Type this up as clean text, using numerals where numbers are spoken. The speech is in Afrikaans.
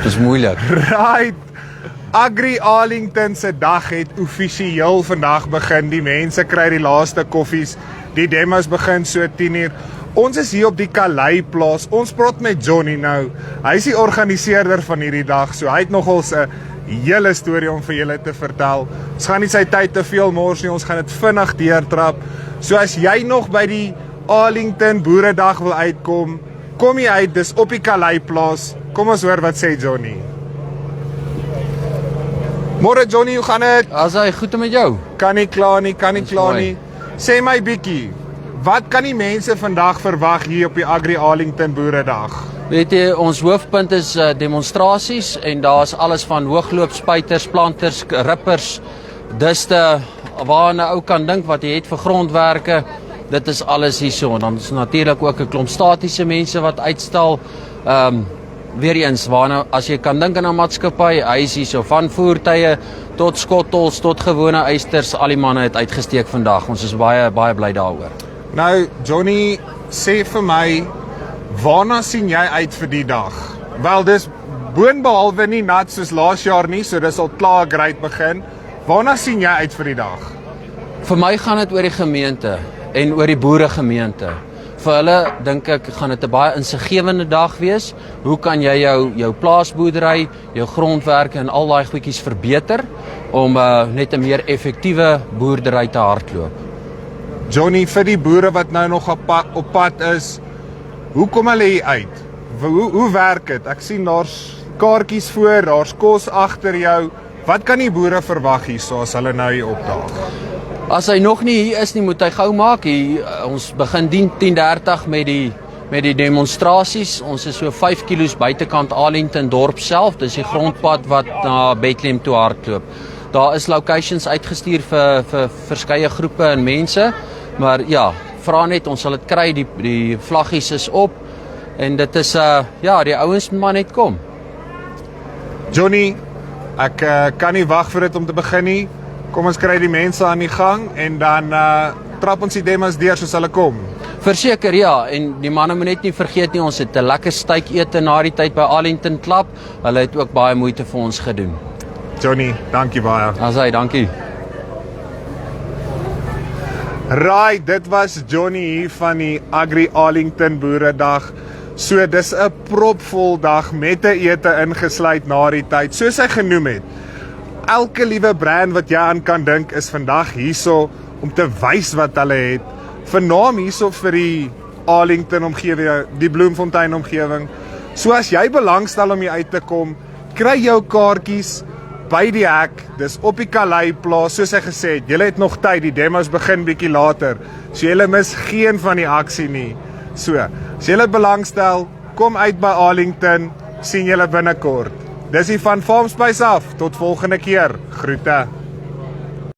Dis moeilik. Right. Agri Arlington se dag het offisieel vandag begin. Die mense kry die laaste koffies. Die demos begin so 10:00. Ons is hier op die Kalei plaas. Ons praat met Johnny nou. Hy is die organiseerder van hierdie dag. So hy het nogals 'n hele storie om vir julle te vertel. Ons gaan nie sy tyd te veel mors nie. Ons gaan dit vinnig deurtrap. So as jy nog by die Arlington Boeredag wil uitkom, kom jy uit. Dis op die Kalei plaas. Kom ons hoor wat sê Johnny. Môre Johnny, hoe gaan dit? As hy goed met jou? Kan nie klaar nie. Sê my bietjie, wat kan die mense vandag verwag hier op die Agri Arlington Boeredag? Weet jy, ons hoofpunt is demonstrasies en daar's alles van hoogloop, spuiters, planters, rippers, diste, waar 'n ou kan dink wat jy het vir grondwerke. Dit is alles hierso. En dan is natuurlik ook 'n klomp statiese mense wat uitstal. Weer eens, waarna as jy kan dink aan 'n maatskappy, hy is hierso van voertuie tot skottels tot gewone eisters, al die manne het uitgesteek vandag. Ons is baie bly daaroor. Nou Johnny, sê vir my, waarna sien jy uit vir die dag? Wel, dis boonbehalwe nie nat soos laas jaar nie, so dis al klaar great begin. Waarna sien jy uit vir die dag? Vir my gaan dit oor die gemeente en oor die boeregemeente. Vir hulle dink ek gaan dit 'n baie insiggewende dag wees. Hoe kan jy jou plaasboerdery, jou grondwerke en al daai goedjies verbeter om net 'n meer effektiewe boerdery te hardloop? Johnny, vir die boere wat nou nog op pad is, hoe kom hulle hier uit? Hoe werk dit? Ek sien daar's kaartjies voor, daar's kos agter jou. Wat kan die boere verwag hierso as hulle nou hier opdaag? As hy nog nie hier is nie, moet hy gou maak. Ons begin 10:30 met die demonstrasies. Ons is so 5 kilos buitekant Arlington dorp self. Dis die grondpad wat na Bethlehem toe hardloop. Daar is locations uitgestuur vir verskeie groepe en mense. Maar ja, vra net, ons sal dit kry. Die vlaggies is op en dit is die ouens moet maar net kom. Johnny, ek kan nie wag vir dit om te begin nie. Kom ons kry die mense aan die gang en dan trap ons die demos deur soos hulle kom. Verseker ja, en die manne moet net nie vergeet nie, ons het 'n lekker steakete na die tyd by Arlington Club. Hulle het ook baie moeite vir ons gedoen. Johnny, dankie baie. Asai, dankie. Right, dit was Johnny hier van die Agri Arlington Boeredag. So dis 'n propvol dag met 'n ete ingesluit na die tyd, soos hy genoem het. Elke liewe brand wat jy aan kan dink is vandag hierso om te wys wat hulle het. Vernaam hierso vir die Arlington omgewing, die Bloemfontein omgewing. So as jy belangstel om hier uit te kom, kry jou kaartjies by die hek. Dis op die Kalei plaas, soos hy gesê het. Julle het nog tyd, die demos begin bietjie later. So julle mis geen van die aksie nie. So, as julle belangstel, kom uit by Arlington, sien julle binnekort. Dis hier van Farm Spice af, tot volgende keer. Groete.